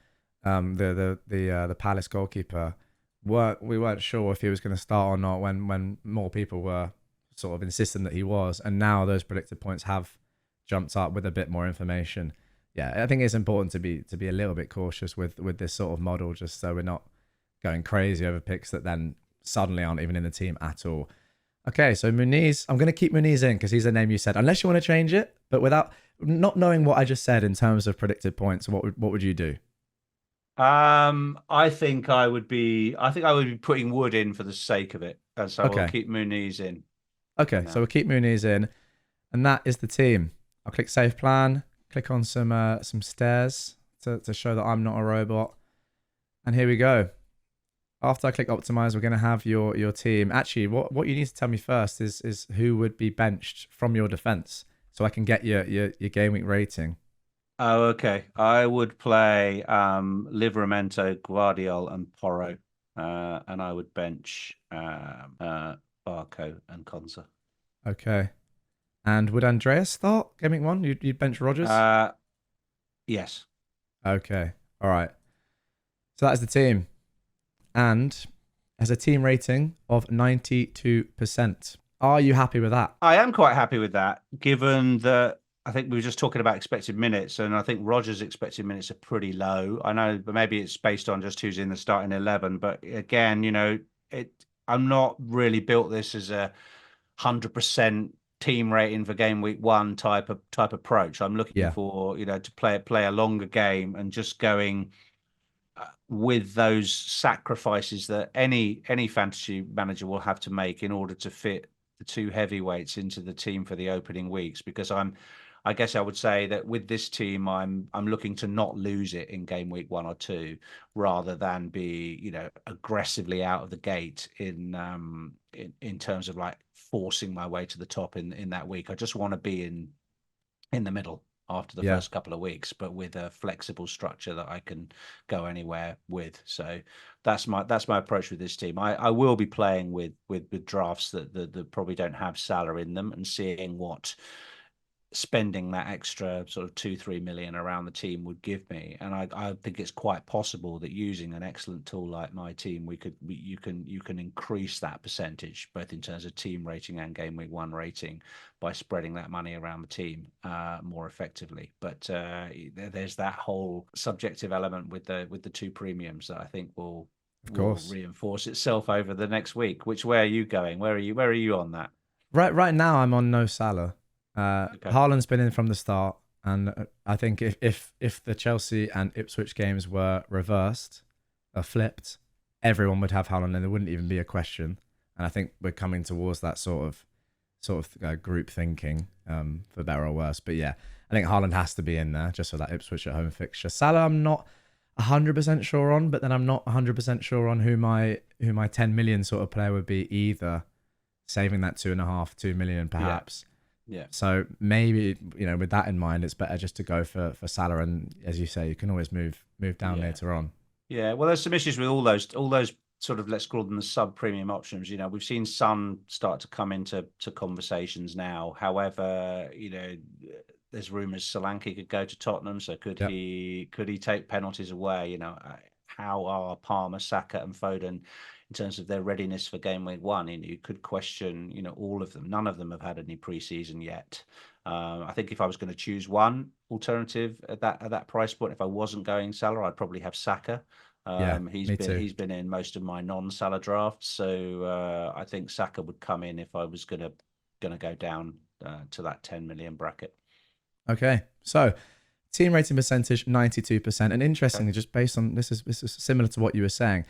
The Palace goalkeeper, we weren't sure if he was going to start or not when more people were sort of insisting that he was, and now those predicted points have jumped up with a bit more information. Yeah, I think it's important to be a little bit cautious with this sort of model, just so we're not going crazy over picks that then suddenly aren't even in the team at all. Okay, so Muniz, I'm going to keep Muniz in because he's the name you said, unless you want to change it. But without not knowing what I just said in terms of predicted points, what would you do? I think I would be putting Wood in for the sake of it, and so we'll Okay, keep Muniz in for okay, so now. we'll keep Muniz in, and that is the team. I'll click save plan, click on some stairs to show that I'm not a robot, and here we go. After I click optimize, we're going to have your team. Actually, what you need to tell me first is who would be benched from your defense, so I can get your game week rating. Oh, okay. I would play Livramento, Guardiol, and Porro, and I would bench Barco and Konsa. Okay. And would Andreas start game week 1? You'd bench Rogers? Yes. Okay. All right. So that's the team. And has a team rating of 92%. Are you happy with that? I am quite happy with that, given that I think we were just talking about expected minutes, and I think Rogers' expected minutes are pretty low. I know, but maybe it's based on just who's in the starting 11. But again, I'm not really built this as a 100% team rating for game week 1 type approach. I'm looking Yeah. for to play a longer game and just going with those sacrifices that any fantasy manager will have to make in order to fit the two heavyweights into the team for the opening weeks. Because I guess I would say that with this team, I'm looking to not lose it in game week 1 or 2, rather than be aggressively out of the gate in terms of like forcing my way to the top in that week. I just want to be in the middle after the first couple of weeks, but with a flexible structure that I can go anywhere with. So that's my approach with this team. I will be playing with drafts that probably don't have Salah in them, and seeing what spending that extra sort of 2-3 million around the team would give me. And I think it's quite possible that using an excellent tool like my team, you can increase that percentage, both in terms of team rating and game week 1 rating, by spreading that money around the team more effectively. But there's that whole subjective element with the 2 premiums that I think will reinforce itself over the next week. Which way are you going? Where are you on that? Right now I'm on no Salah. Okay. Haaland's been in from the start, and I think if the Chelsea and Ipswich games were reversed or flipped, everyone would have Haaland, and there wouldn't even be a question. And I think we're coming towards that sort of group thinking, for better or worse. But yeah, I think Haaland has to be in there just for that Ipswich at home fixture. Salah, I'm not 100% sure on, but then I'm not 100% sure on who my 10 million sort of player would be either, saving that 2.5 million perhaps. Yeah. So maybe, with that in mind, it's better just to go for Salah, and as you say, you can always move down later on. Yeah, well, there's some issues with all those sort of, let's call them the sub premium options. We've seen Son start to come into conversations now. However, there's rumours Solanke could go to Tottenham. So could he take penalties away? How are Palmer, Saka, and Foden in terms of their readiness for game week 1? You could question, all of them. None of them have had any preseason yet. I think if I was going to choose one alternative at that price point, if I wasn't going Salah, I'd probably have Saka. He's been in most of my non-Salah drafts, so I think Saka would come in if I was gonna go down to that 10 million bracket. Okay, so team rating percentage 92%, and interestingly, just based on this is similar to what you were saying.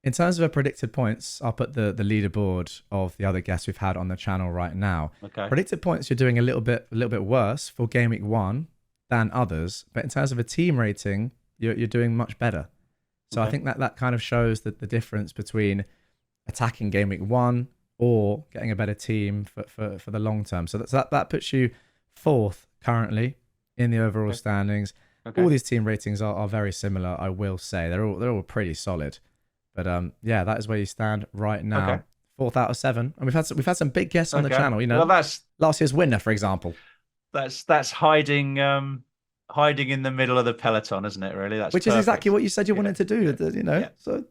In terms of the predicted points, I'll put the leaderboard of the other guests we've had on the channel right now. Okay. Predicted points, you're doing a little bit worse for game week 1 than others, but in terms of a team rating, you're doing much better. So I think that kind of shows that the difference between attacking game week 1 or getting a better team for the long term. So that puts you 4th currently in the overall standings. Okay. All these team ratings are very similar, I will say. They're all pretty solid. But that is where you stand right now. Okay. 4th out of 7, and we've had some big guests on the channel. Well, that's last year's winner, for example. That's hiding in the middle of the peloton, isn't it? Really, which is exactly what you said you wanted to do. So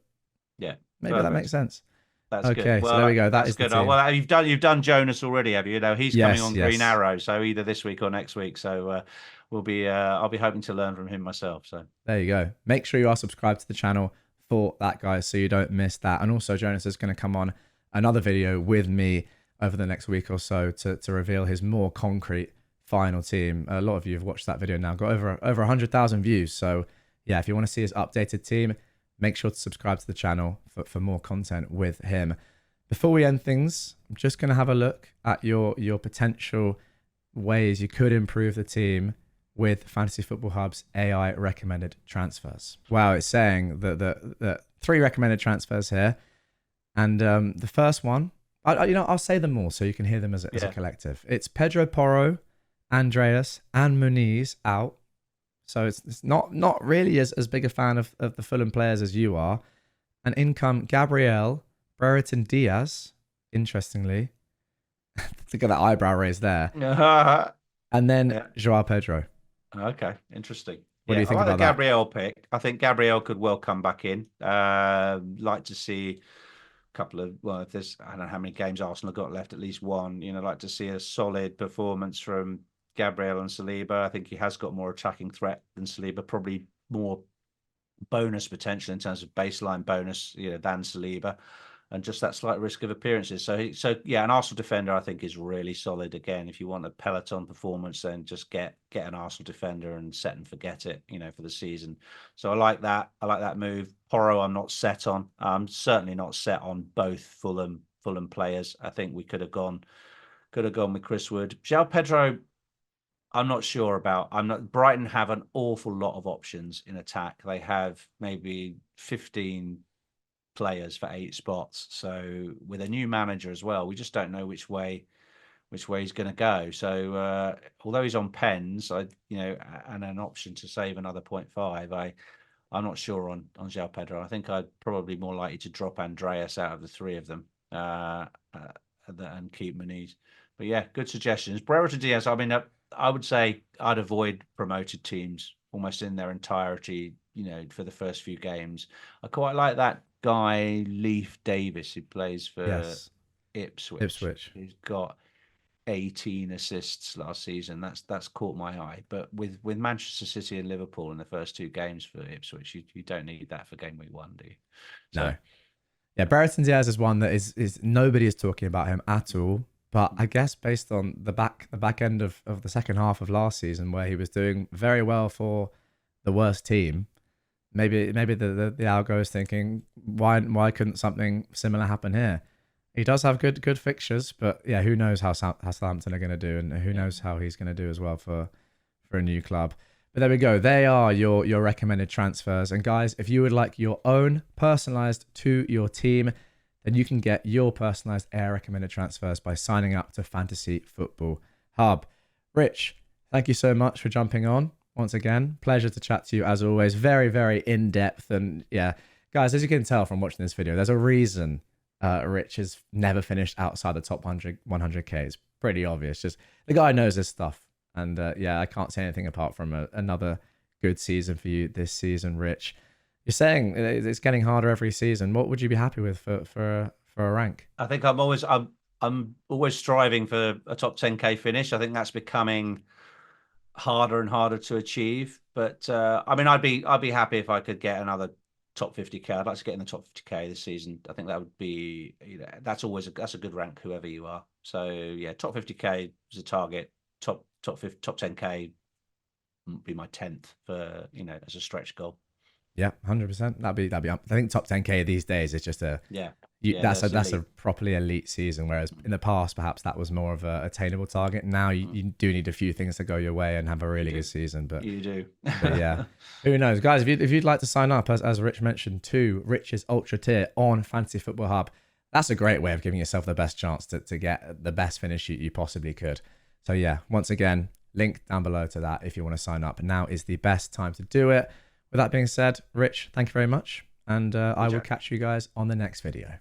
maybe that makes sense. That's good. Okay, so Well, there we go. That that's is the good. team. Well, you've done Jonas already, have you? You know, he's coming Yes, on Green yes. Arrow, so either this week or next week. So we'll be. I'll be hoping to learn from him myself. So There you go. Make sure you are subscribed to the channel for that, guys, so you don't miss that. And also, Jonas is going to come on another video with me over the next week or so to reveal his more concrete final team. A lot of you have watched that video now. Got over 100,000 views. So yeah, if you want to see his updated team, make sure to subscribe to the channel for more content with him. Before we end things, I'm just going to have a look at your potential ways you could improve the team with Fantasy Football Hub's AI recommended transfers. Wow, it's saying that 3 recommended transfers here. And the first one, I'll say them all so you can hear them as a collective. It's Pedro Porro, Andreas, and Muniz out. So it's not really as big a fan of the Fulham players as you are. And in come Gabriel, Brereton Diaz, interestingly. Look at that eyebrow raise there. And then Joao Pedro. Okay, interesting. What do you think I like about the that? Gabriel pick. I think Gabriel could well come back in. Like to see a couple of, well, if there's, I don't know how many games Arsenal have got left, at least one. You know, like to see a solid performance from Gabriel and Saliba. I think he has got more attacking threat than Saliba, probably more bonus potential in terms of baseline bonus, you know, than Saliba, and just that slight risk of appearances. So yeah, an Arsenal defender I think is really solid. Again, if you want a peloton performance, then just get an Arsenal defender and set and forget it, you know, for the season. So I like that. I like that move. Porro, I'm not set on. I'm certainly not set on both Fulham players. I think we could have gone with Chris Wood. João Pedro, I'm not sure about. Brighton have an awful lot of options in attack. They have maybe 15 players for 8 spots. So with a new manager as well, we just don't know which way he's going to go. So although he's on pens, and an option to save another 0.5, I'm not sure on João Pedro. I think I'd probably more likely to drop Andreas out of the 3 of them and keep Muniz. But yeah, good suggestions. Brereton Diaz, I mean, I would say I'd avoid promoted teams almost in their entirety, you know, for the first few games. I quite like that guy, Leif Davis, who plays for Ipswich. He's got 18 assists last season. That's caught my eye. But with Manchester City and Liverpool in the first 2 games for Ipswich, you don't need that for game week 1, do you? So, no. Yeah, Brereton Diaz is one that is nobody is talking about him at all. But I guess based on the back end of the second half of last season, where he was doing very well for the worst team, maybe the algo is thinking, why couldn't something similar happen here? He does have good fixtures, but yeah, who knows how Southampton are going to do, and who knows how he's going to do as well for a new club. But there we go. They are your recommended transfers. And guys, if you would like your own personalized to your team, then you can get your personalized AI recommended transfers by signing up to Fantasy Football Hub. Rich, thank you so much for jumping on once again. Pleasure to chat to you as always. Very, very in-depth. And yeah, guys, as you can tell from watching this video, there's a reason Rich has never finished outside the top 100K. It's pretty obvious. Just the guy knows his stuff. And yeah, I can't say anything apart from another good season for you this season, Rich. You're saying it's getting harder every season. What would you be happy with for a rank? I think I'm always striving for a top 10K finish. I think that's becoming harder and harder to achieve. But I mean, I'd be happy if I could get another top 50K. I'd like to get in the top 50K this season. I think that would be, you know, that's a good rank, whoever you are. So yeah, top 50K is a target. Top 10K would be my 10th for, you know, as a stretch goal. Yeah, 100%. That'd be. I think top 10K these days is just that's a properly elite season. Whereas in the past, perhaps that was more of a attainable target. Now you do need a few things to go your way and have a really good season. But you do. But yeah, who knows, guys? If you'd like to sign up, as Rich mentioned, to Rich's Ultra Tier on Fantasy Football Hub, that's a great way of giving yourself the best chance to get the best finish you possibly could. So yeah, once again, link down below to that if you want to sign up. Now is the best time to do it. With that being said, Rich, thank you very much. And I will catch you guys on the next video.